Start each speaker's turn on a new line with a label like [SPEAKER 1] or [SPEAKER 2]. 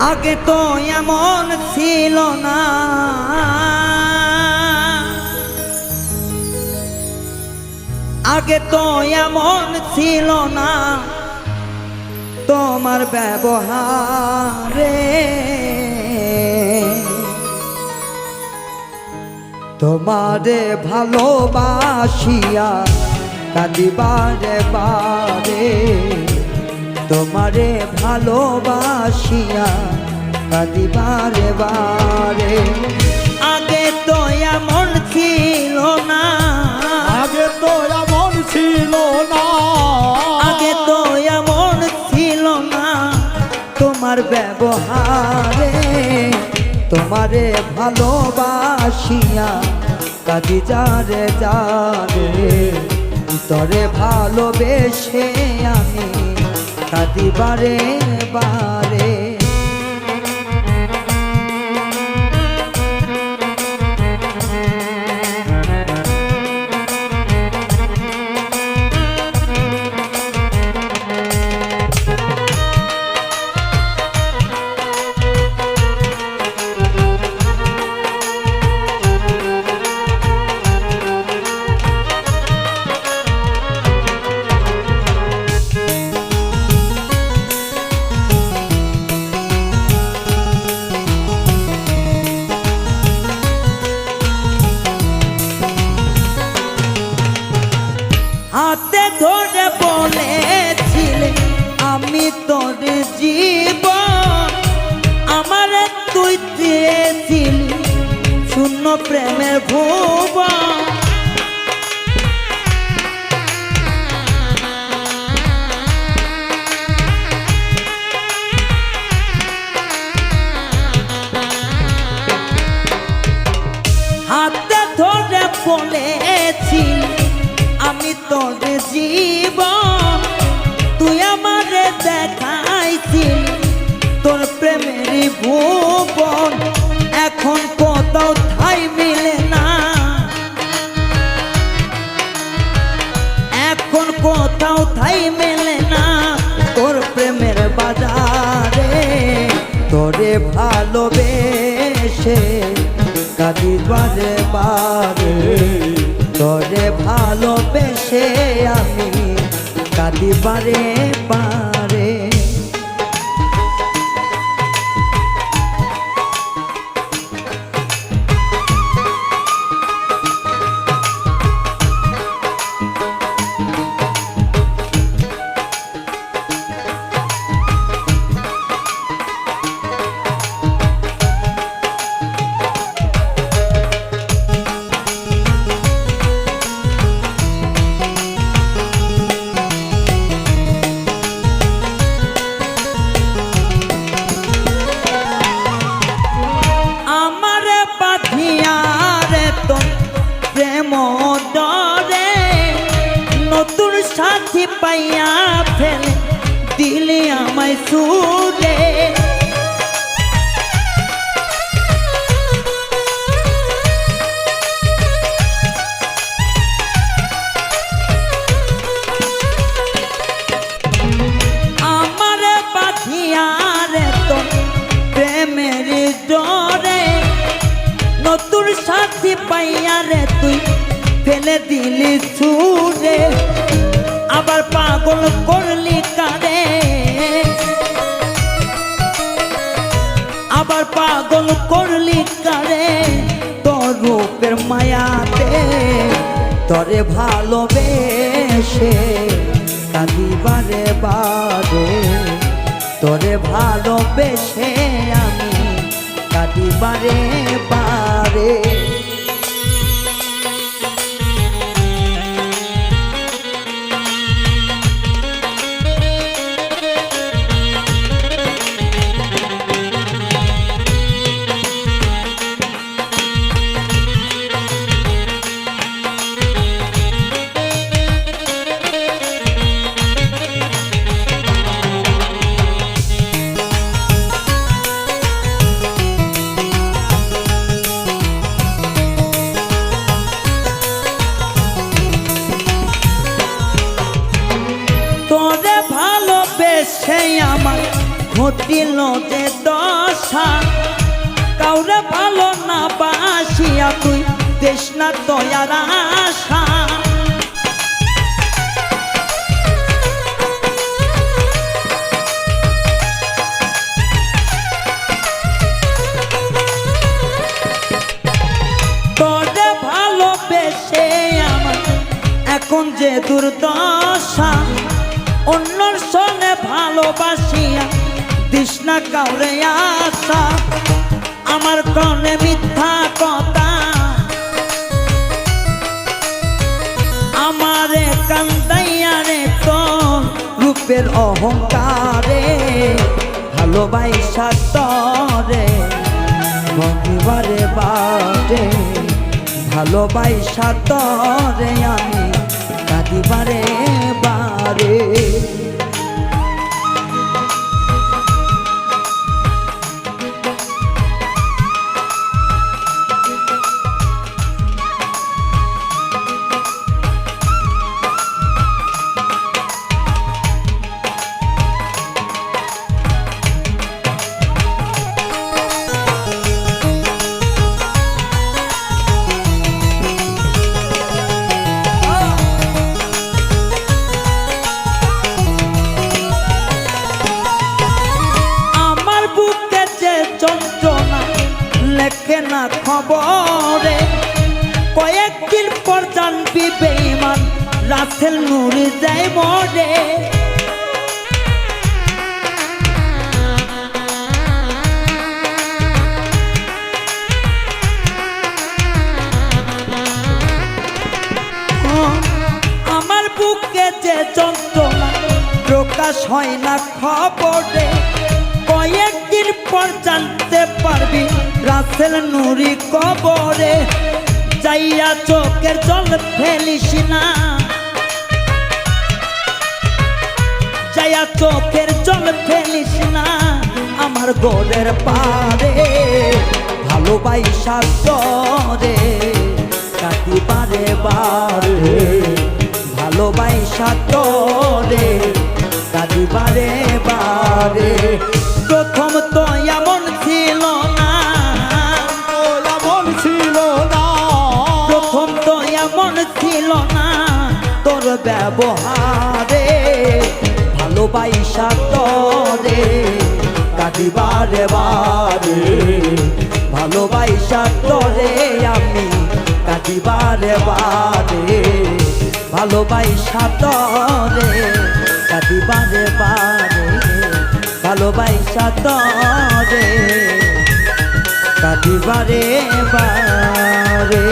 [SPEAKER 1] আগে তো এমন ছিল না, আগে তো এমন ছিল না তোমার ব্যবহারে। তোমারে ভালোবাসিয়া কাঁদি বারে বারে, তোমারে ভালোবাসিয়া কাঁদি বারে বারে। আগে তো এমন ছিল না,
[SPEAKER 2] আগে তো এমন ছিল না,
[SPEAKER 1] আগে তো এমন ছিল না তোমার ব্যবহারে। তোমারে ভালোবাসিয়া কাঁদি যারে যারে, তরে ভালোবেসে আমি কাঁদি বারে বারে। হাতে ধরে বলেছিলে আমি তোর জীবন, আমার তুই দিয়েছিলি শূন্য প্রেমের ভুবন। হাতে ধরে বলেছিলি আমি তোর জীবন, তুই আমারে দেখাইছিলি তোর প্রেমের ভুবন। এখন কোথাও ঠাই মিলে না, এখন কোথাও ঠাই মেলে না তোর প্রেমের বাজারে। তোরে ভালোবেসে কাঁদি বারে বারে, তোরে ভালোবেসে আমি কাঁদি বারে বারে। নতুন সাথী পাইয়া ফেলে দিলে আমায় সুরে, আমার বাঁধিয়ার তো প্রেমের ডরে। নতুন সাথী পাইয়া রে তুই ফেলে দিলি ছুড়ে, আবার পাগল করলি কারে, আবার পাগল করলি কারে তোর রূপের মায়াতে। তরে ভালোবেসে কাঁদি বারে বারে, তোরে ভালোবেসে আমি কাঁদি বারে বারে। ঘটিল যে দশা কাউরে ভালো না বাসিয়া তুই দেশ না দয়ার আশা তোরে ভালোবেসে আমার এখন যে দুর্দশা অন্যর সনে ভালোবাসিয়া তৃষ্ণা কাউরে আশা আমার কনে মিথ্যা কথা আমারে কান্দাইয়া রে তো রূপের অহংকারে ভালোবাসা তরে ভগিবারে বারে ভালোবাসা তরে আমি কাঁদিবারে বারে লেখে না খবরে কয়েকদিন পর জানবি বেঈমান রাসেল নূরে যায় মরে আমার বুকে যে যন্ত্রণা প্রকাশ হয় না খবরে কয়েকদিন পর জানতে পারবি রাসেল নূরি কবরে যাইয়া চোখের জল ফেলিস না যাইয়া চোখের জল ফেলিস না আমার গোরের পারে ভালোবাসা তরে কাটি বারে বারে ভালোবাসা তরে কাটি বারে বারে প্রথম তো এমন ছিল না
[SPEAKER 2] এমন ছিল না
[SPEAKER 1] প্রথম তো এমন ছিল না তোর ব্যবহারে ভালোবাসা তরে কাটিবারে বারে ভালোবাসা তরে আমি কাটিবারে বারে ভালোবাসা তরে কাটিবারে বারে ভালোবাসা তরে কাটিবারে বারে